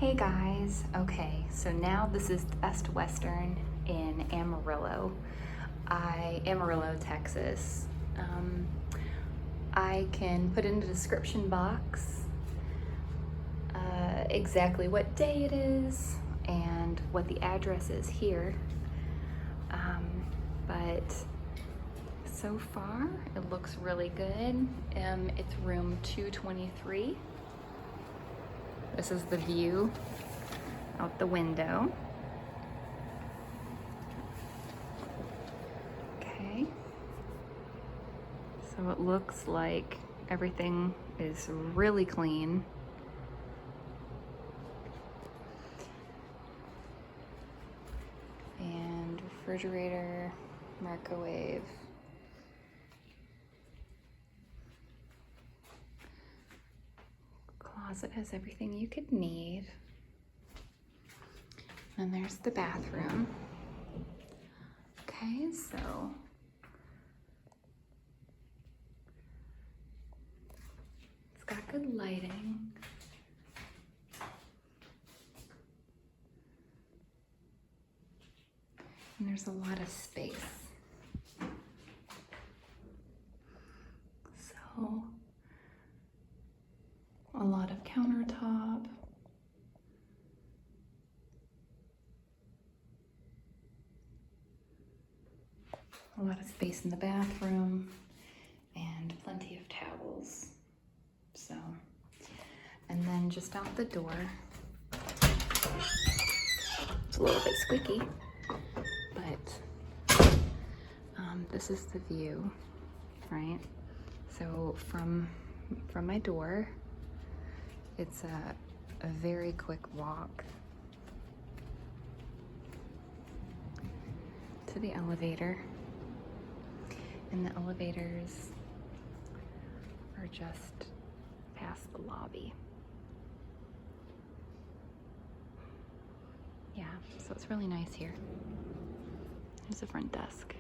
Hey guys, okay, so now this is the Best Western in Amarillo, Texas. I can put in the description box exactly what day it is and what the address is here, but so far it looks really good. It's room 223. This is the view out the window. Okay. So it looks like everything is really clean. And refrigerator, microwave. Closet has everything you could need. And there's the bathroom. Okay, so it's got good lighting. And there's a lot of space. So a lot of countertop. A lot of space in the bathroom and plenty of towels. So, and then just out the door, it's a little bit squeaky, but this is the view, right? So from my door, it's a very quick walk to the elevator. And the elevators are just past the lobby. Yeah, so it's really nice here. There's the front desk.